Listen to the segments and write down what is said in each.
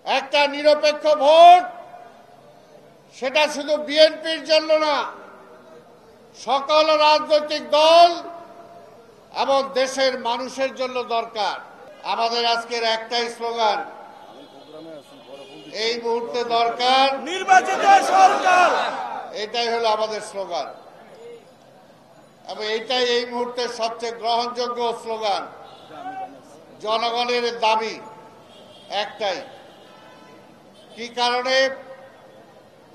একটা নিরপেক্ষ ভোট সেটা শুধু বিএনপির জন্য না, সকল রাজনৈতিক দল এবং দেশের মানুষের জন্য দরকার। আমাদের আজকের একটাই স্লোগান, এই মুহূর্তে দরকার নির্বাচিত সরকার। এটাই হলো আমাদের স্লোগান এবং এটাই এই মুহূর্তে সবচেয়ে গ্রহণযোগ্য স্লোগান। জনগণের দাবি একটাই, কি কারণে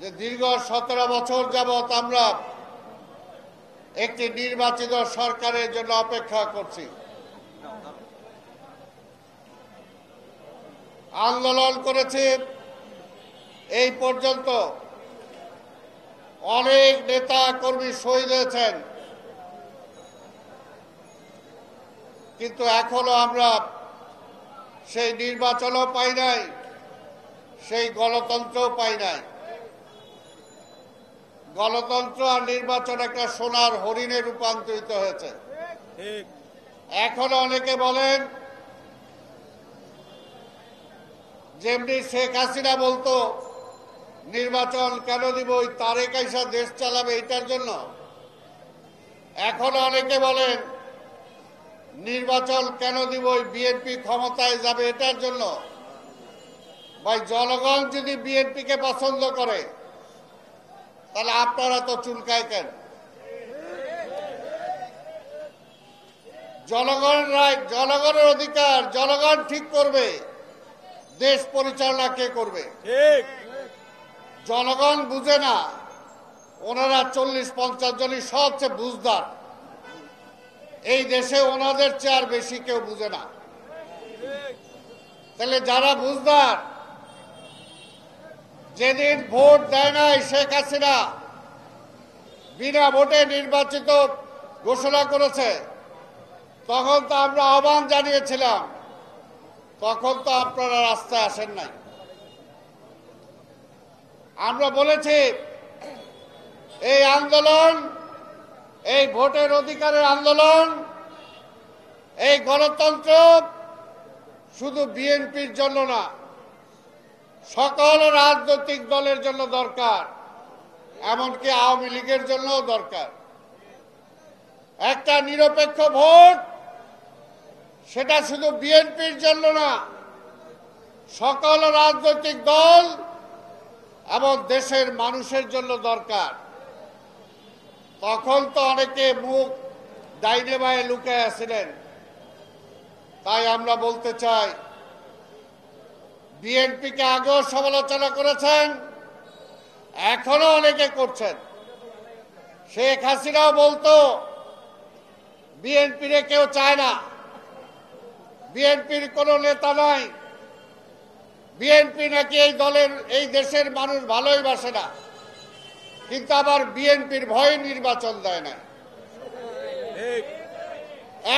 যে দীর্ঘ 17 বছর যাবৎ আমরা একটি নির্বাচিত সরকারের জন্য অপেক্ষা করছি, আন্দোলন করেছি, এই পর্যন্ত অনেক নেতা কর্মী শহীদ হয়েছেন, কিন্তু এখনো আমরা সেই নির্বাচনও পাই নাই, সেই গণতন্ত্রও পাই নাই। গণতন্ত্র আর নির্বাচন একটা সোনার হরিণে রূপান্তরিত হয়েছে। এখনো অনেকে বলেন, যেমনি শেখ হাসিনা বলতো নির্বাচন কেন দিব, ওই তারেক আইসা দেশ চালাবে এটার জন্য। এখনো অনেকে বলেন নির্বাচন কেন দিব, ওই বিএনপি ক্ষমতায় যাবে এটার জন্য। ভাই, জনগণ যদি বিএনপিকে পছন্দ করে তাহলে আপনারা তো চুলকায় কেন? জনগণের অধিকার, জনগণ ঠিক করবে দেশ পরিচালনা কে করবে। জনগণ বুঝে না, ওনারা 40-50 জনই সবচেয়ে বুঝদার, এই দেশে ওনাদের চেয়ে আর বেশি কেউ বুঝে না। তাহলে যারা বুঝদার, যেদিন ভোট দেয় নাই শেখ হাসিনা, বিনা ভোটে নির্বাচিত ঘোষণা করেছে, তখন তো আমরা আহ্বান জানিয়েছিলাম, তখন তো আপনারা রাস্তায় আসেন নাই। আমরা বলেছি এই আন্দোলন, এই ভোটের অধিকারের আন্দোলন, এই গণতন্ত্র শুধু বিএনপির জন্য না, সকল রাজনৈতিক দলের জন্য দরকার, এমনকি আওয়ামী লীগের জন্যও দরকার। একটা নিরপেক্ষ ভোট সেটা শুধু বিএনপির জন্য না, সকল রাজনৈতিক দল এবং দেশের মানুষের জন্য দরকার। তখন তো অনেকে মুখ ডাইনে বায়ে লুকায় আসছিলেন, তাই আমরা বলতে চাই, বিএনপিকে আগেও সমালোচনা করেছেন, এখনো অনেকে করছেন। শেখ হাসিনাও বলতো বিএনপিরে কেউ চায় না, বিএনপির কোনো নেতা নাই, বিএনপি নাকি এই দলের, এই দেশের মানুষ ভালোই বাসে না, কিন্তু আবার বিএনপির ভয়ে নির্বাচন দেয় না।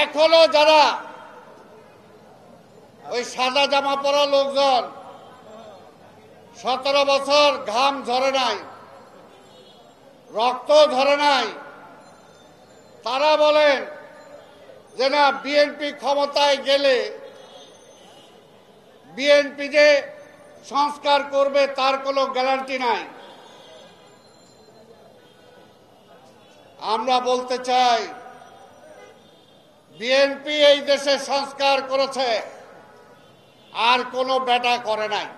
এখনো যারা ওই সাদা জামা পরা লোকজন, 17 বছর ঘাম ঝরে নাই, রক্ত ঝরে নাই, তারা বলেন যে না, বিএনপি ক্ষমতায় গেলে বিএনপি যে সংস্কার করবে তার কোনো গ্যারান্টি নাই। আমরা বলতে চাই, বিএনপি এই দেশে সংস্কার করেছে, আর কোনো বেটা করে নাই।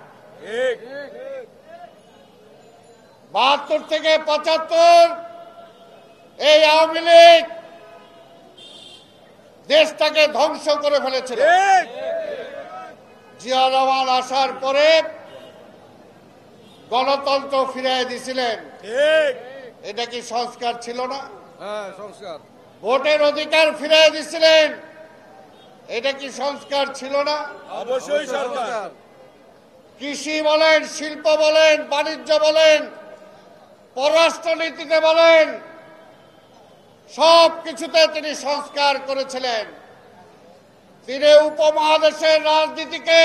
72 থেকে 75 এই আওয়ামী লীগ দেশটাকে ধ্বংস করে ফেলেছিল। জিয়া রহমান আসার পরে গণতন্ত্র ফিরিয়ে দিয়েছিলেন, এটা কি সংস্কার ছিল না? সংস্কার। ভোটের অধিকার ফিরিয়ে দিয়েছিলেন, এটা কি সংস্কার ছিল না? অবশ্যই সংস্কার। কৃষি বলেন, শিল্প বলেন, বাণিজ্য বলেন, পররাষ্ট্রনীতিতে বলেন, সব কিছুতে তিনি সংস্কার করেছিলেন। তিনি উপমহাদেশের রাজনীতিকে,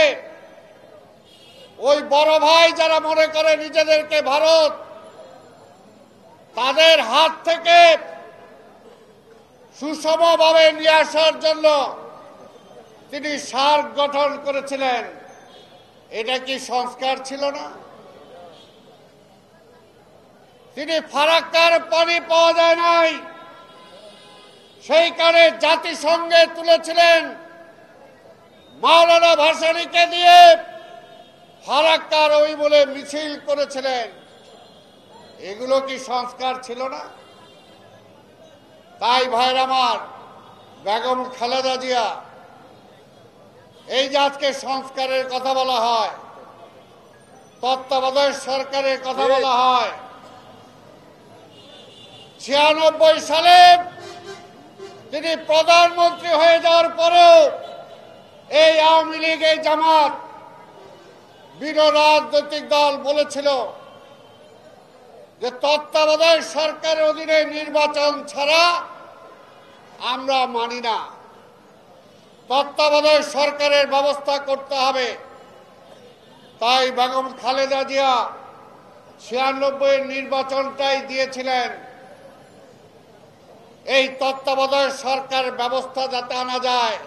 ওই বড় ভাই যারা মনে করে নিজেদেরকে ভারত, তাদের হাত থেকে সুষমভাবে নিয়ে আসার জন্য তিনি সার্ক গঠন করেছিলেন। এটা কি সংস্কার ছিল না? তিনি ফারাক্কার পানি পাওয়া যায় নাই, সেইখানে জাতিসংঘে তুলেছিলেন, মাওলানা ভাসানীকে দিয়ে ফারাক্কার ওই বলে মিছিল করেছিলেন। এগুলো কি সংস্কার ছিল না? তাই ভাইর আমার, বেগম খালেদা জিয়া, এই যে আজকে সংস্কারের কথা বলা হয়, তত্ত্বাবধায়ক সরকারের কথা বলা হয়, 96 সালে তিনি প্রধানমন্ত্রী হয়ে যাওয়ার পরেও এই আওয়ামী লীগ, এই জামাত, বিরোধী রাজনৈতিক দল বলেছিল যে তত্ত্বাবধায়ক সরকারের অধীনে নির্বাচন ছাড়া আমরা মানি না, তত্ত্বাবধায়ক সরকারের ব্যবস্থা করতে হবে। তাই বেগম খালেদা জিয়া 96 নির্বাচনটাই দিয়েছিলেন এই তত্ত্বাবধায়ক সরকার ব্যবস্থা যাতে আনা যায়।